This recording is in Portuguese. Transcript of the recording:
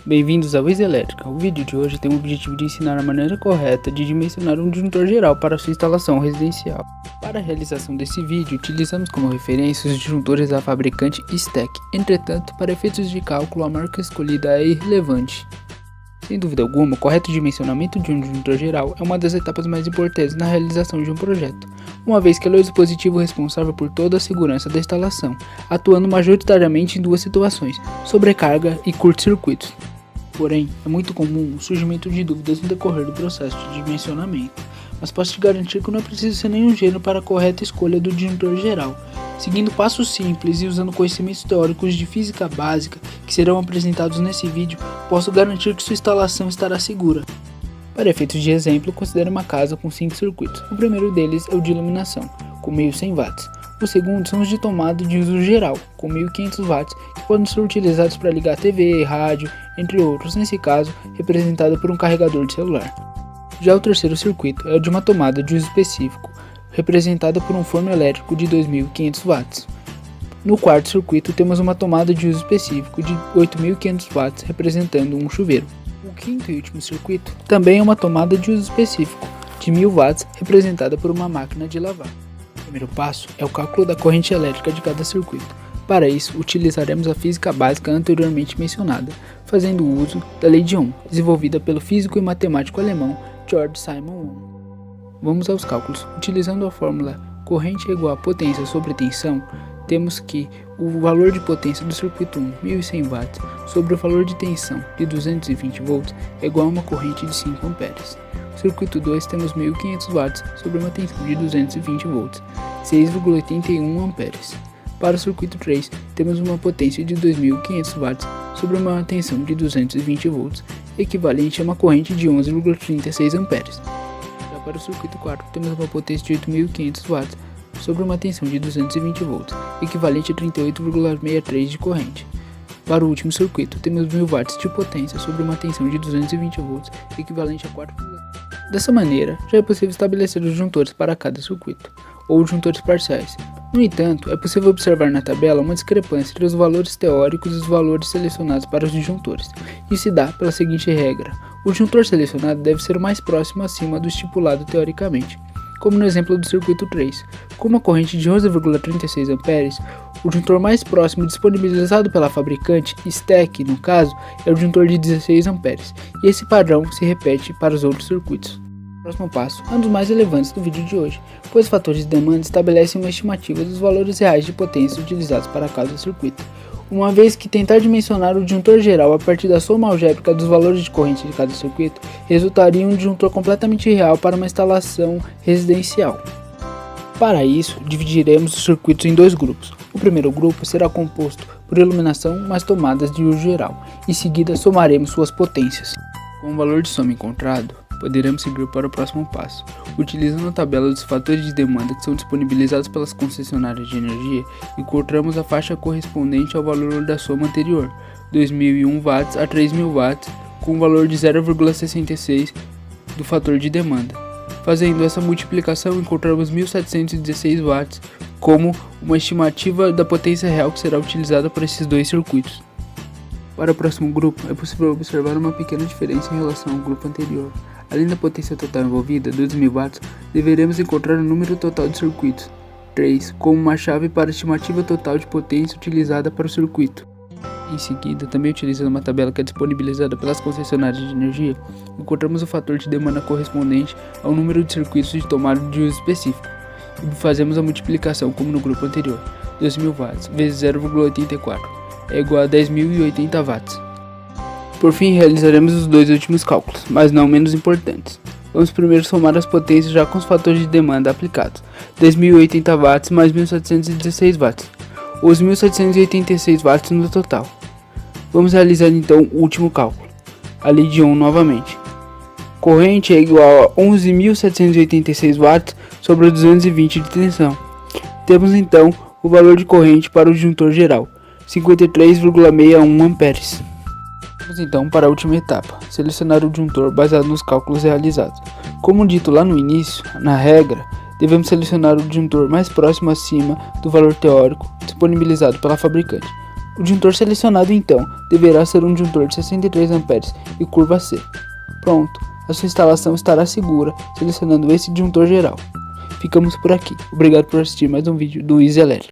Bem-vindos ao Wiz Elétrica. O vídeo de hoje tem o objetivo de ensinar a maneira correta de dimensionar um disjuntor geral para sua instalação residencial. Para a realização desse vídeo, utilizamos como referência os disjuntores da fabricante STEC. Entretanto, para efeitos de cálculo, a marca escolhida é irrelevante. Sem dúvida alguma, o correto dimensionamento de um disjuntor geral é uma das etapas mais importantes na realização de um projeto, uma vez que ele é o dispositivo responsável por toda a segurança da instalação, atuando majoritariamente em duas situações: sobrecarga e curto-circuitos. Porém, é muito comum o surgimento de dúvidas no decorrer do processo de dimensionamento, mas posso te garantir que não é preciso ser nenhum gênio para a correta escolha do disjuntor geral. Seguindo passos simples e usando conhecimentos teóricos de física básica que serão apresentados nesse vídeo, posso garantir que sua instalação estará segura. Para efeitos de exemplo, considere uma casa com 5 circuitos. O primeiro deles é o de iluminação, com 1100 watts. O segundo são os de tomada de uso geral, com 1500 watts, que podem ser utilizados para ligar TV, rádio, entre outros, nesse caso, representado por um carregador de celular. Já o terceiro circuito é o de uma tomada de uso específico, representada por um forno elétrico de 2500 watts. No quarto circuito temos uma tomada de uso específico de 8500 watts, representando um chuveiro. O quinto e último circuito também é uma tomada de uso específico de 1000 watts, representada por uma máquina de lavar. O primeiro passo é o cálculo da corrente elétrica de cada circuito. Para isso, utilizaremos a física básica anteriormente mencionada, fazendo uso da lei de Ohm, desenvolvida pelo físico e matemático alemão Georg Simon Ohm. Vamos aos cálculos. Utilizando a fórmula corrente é igual a potência sobre tensão, temos que o valor de potência do circuito 1, 1100 watts, sobre o valor de tensão de 220 volts é igual a uma corrente de 5 amperes. No circuito 2 temos 1500 watts sobre uma tensão de 220 volts, 6,81 amperes. Para o circuito 3, temos uma potência de 2500 watts sobre uma tensão de 220 volts, equivalente a uma corrente de 11,36 amperes. Para o circuito 4, temos uma potência de 8500 watts sobre uma tensão de 220 volts, equivalente a 38,63 de corrente. Para o último circuito, temos 1000 watts de potência sobre uma tensão de 220 volts, equivalente a 4. Dessa maneira, já é possível estabelecer os disjuntores para cada circuito, ou disjuntores parciais. No entanto, é possível observar na tabela uma discrepância entre os valores teóricos e os valores selecionados para os disjuntores. Isso se dá pela seguinte regra: o disjuntor selecionado deve ser o mais próximo acima do estipulado teoricamente, como no exemplo do circuito 3. Com uma corrente de 11,36 amperes, o disjuntor mais próximo disponibilizado pela fabricante, STEC no caso, é o disjuntor de 16 amperes, e esse padrão se repete para os outros circuitos. O próximo passo é um dos mais relevantes do vídeo de hoje, pois os fatores de demanda estabelecem uma estimativa dos valores reais de potência utilizados para cada circuito, uma vez que tentar dimensionar o disjuntor geral a partir da soma algébrica dos valores de corrente de cada circuito resultaria em um disjuntor completamente irreal para uma instalação residencial. Para isso, dividiremos os circuitos em dois grupos. O primeiro grupo será composto por iluminação mais tomadas de uso geral, em seguida somaremos suas potências. Com o valor de soma encontrado, poderemos seguir para o próximo passo. Utilizando a tabela dos fatores de demanda que são disponibilizados pelas concessionárias de energia, encontramos a faixa correspondente ao valor da soma anterior, 2001 watts a 3000 watts, com um valor de 0,66 do fator de demanda. Fazendo essa multiplicação, encontramos 1716 watts como uma estimativa da potência real que será utilizada para esses dois circuitos. Para o próximo grupo, é possível observar uma pequena diferença em relação ao grupo anterior. Além da potência total envolvida, 12.000 watts, deveremos encontrar o número total de circuitos, 3, como uma chave para a estimativa total de potência utilizada para o circuito. Em seguida, também utilizando uma tabela que é disponibilizada pelas concessionárias de energia, encontramos o fator de demanda correspondente ao número de circuitos de tomada de uso específico, e fazemos a multiplicação como no grupo anterior, 12.000 watts vezes 0,84 é igual a 10.080 watts. Por fim, realizaremos os dois últimos cálculos, mas não menos importantes. Vamos primeiro somar as potências já com os fatores de demanda aplicados, 10.080 watts mais 1.716 watts, os 1.786 watts no total. Vamos realizar então o último cálculo, a lei de Ohm novamente. Corrente é igual a 11.786 watts sobre 220 de tensão. Temos então o valor de corrente para o disjuntor geral, 53,61 amperes. Vamos então para a última etapa, selecionar o disjuntor baseado nos cálculos realizados. Como dito lá no início, na regra, devemos selecionar o disjuntor mais próximo acima do valor teórico disponibilizado pela fabricante. O disjuntor selecionado então deverá ser um disjuntor de 63 amperes e curva C. Pronto, a sua instalação estará segura selecionando esse disjuntor geral. Ficamos por aqui. Obrigado por assistir mais um vídeo do Easy Electric.